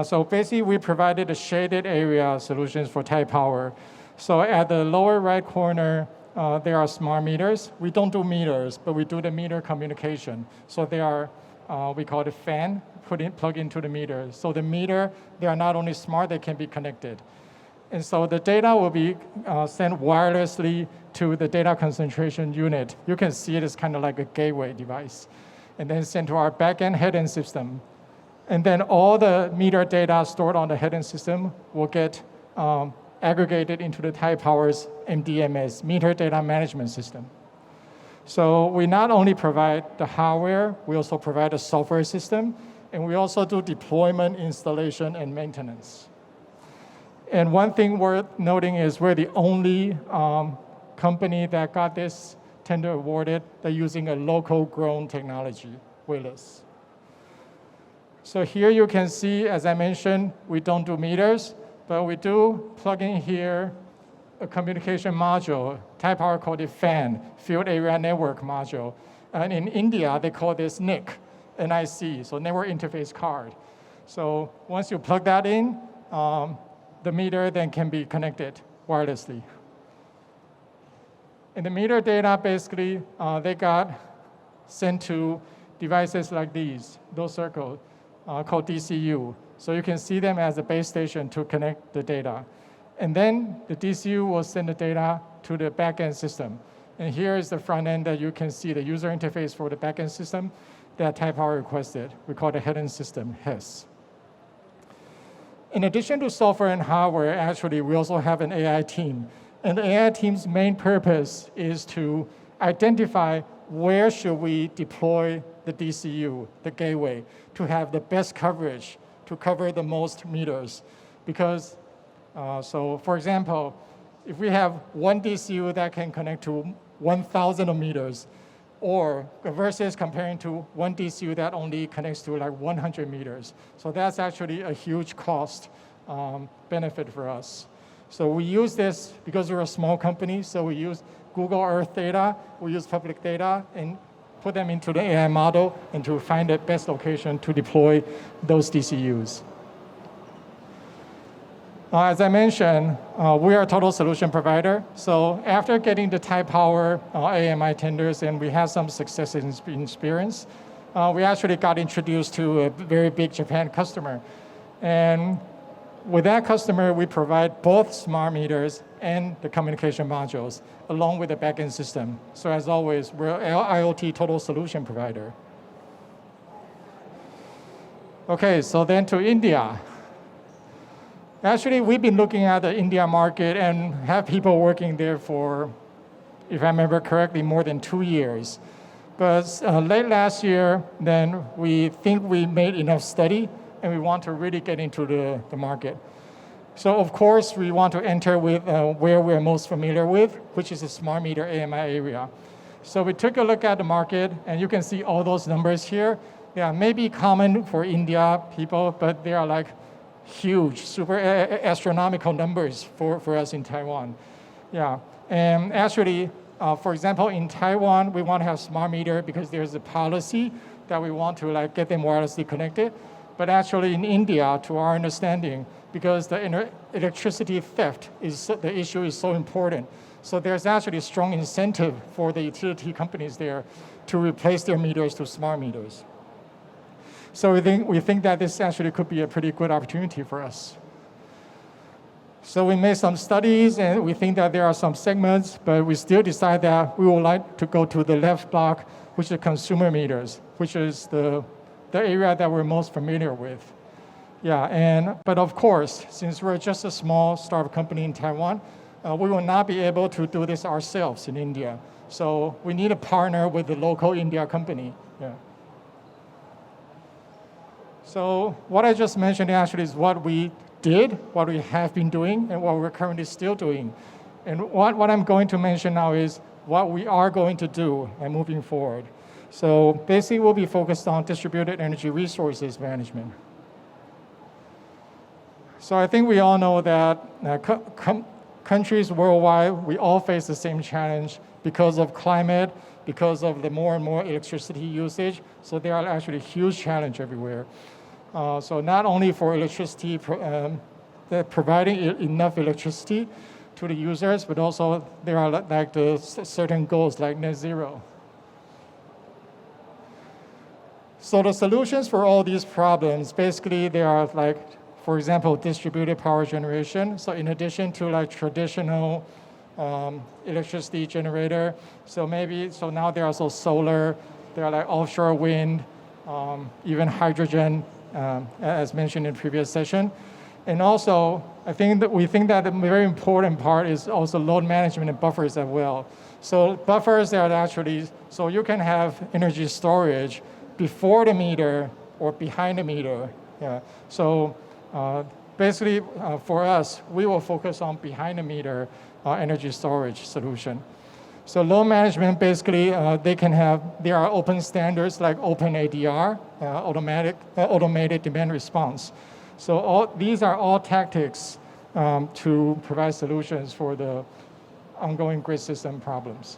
So basically, we provided a shaded area solutions for Taipower. So at the lower right corner, there are smart meters. We don't do meters, but we do the meter communication. So they are, we call it fan, plug into the meter. So the meter, they are not only smart, they can be connected. And so the data will be sent wirelessly to the data concentration unit. You can see it as kind of like a gateway device. And then sent to our backend head-end system. And then all the meter data stored on the head-end system will get aggregated into the Taipower's MDMS, Meter Data Management System. So we not only provide the hardware, we also provide a software system, and we also do deployment, installation, and maintenance. And one thing worth noting is we're the only company that got this tender awarded. They're using a local grown technology, Willis. So here you can see, as I mentioned, we don't do meters, but we do plug in here a communication module. Taipower called it FAN, Field Area Network Module. And in India, they call this NIC, NIC, so Network Interface Card. So once you plug that in, the meter then can be connected wirelessly. And the meter data, basically, they got sent to devices like those circles, called DCU. So you can see them as a base station to connect the data. And then the DCU will send the data to the backend system. And here is the front end that you can see the user interface for the backend system that Taipower requested. We call the head-end system, HES. In addition to software and hardware, actually, we also have an AI team. And the AI team's main purpose is to identify where should we deploy the DCU, the gateway, to have the best coverage, to cover the most meters. Because, so for example, if we have one DCU that can connect to 1,000 meters, or versus comparing to one DCU that only connects to like 100 meters. So that's actually a huge cost benefit for us. So we use this because we're a small company, so we use Google Earth data, we use public data, and put them into the AI model and to find the best location to deploy those DCUs. As I mentioned, we are a total solution provider. So after getting the Taipower AMI tenders and we had some success in experience, we actually got introduced to a very big Japan customer. And with that customer, we provide both smart meters and the communication modules, along with the backend system. So as always, we're an IoT total solution provider. Okay, so then to India. Actually, we've been looking at the India market and have people working there for, if I remember correctly, more than 2 years. But late last year, then we think we made enough study and we want to really get into the market. So of course, we want to enter with where we're most familiar with, which is the smart meter AMI area. So we took a look at the market, and you can see all those numbers here. They are maybe common for India people, but they are like huge, super astronomical numbers for us in Taiwan. Yeah, and actually, for example, in Taiwan, we want to have smart meter because there's a policy that we want to like get them wirelessly connected. But actually in India, to our understanding, because the electricity theft the issue is so important. So there's actually a strong incentive for the utility companies there to replace their meters to smart meters. So we think that this actually could be a pretty good opportunity for us. So we made some studies, and we think that there are some segments, but we still decide that we would like to go to the left block, which is consumer meters, which is the area that we're most familiar with. Yeah, but of course, since we're just a small startup company in Taiwan, we will not be able to do this ourselves in India. So we need a partner with the local India company. Yeah. So what I just mentioned actually is what we did, what we have been doing, and what we're currently still doing. And what I'm going to mention now is what we are going to do and moving forward. So basically, we'll be focused on distributed energy resources management. So I think we all know that countries worldwide, we all face the same challenge because of climate, because of the more and more electricity usage. So there are actually huge challenges everywhere. So not only for electricity, providing enough electricity to the users, but also there are like the certain goals like net zero. So the solutions for all these problems, basically they are like, for example, distributed power generation. So in addition to like traditional electricity generator, so now there are also solar, there are like offshore wind, even hydrogen, as mentioned in the previous session. And also, we think that a very important part is also load management and buffers as well. So buffers are actually, so you can have energy storage before the meter or behind the meter. Yeah. So basically, for us, we will focus on behind the meter energy storage solution. So load management, basically, there are open standards like open ADR, automated demand response. So these are all tactics to provide solutions for the ongoing grid system problems.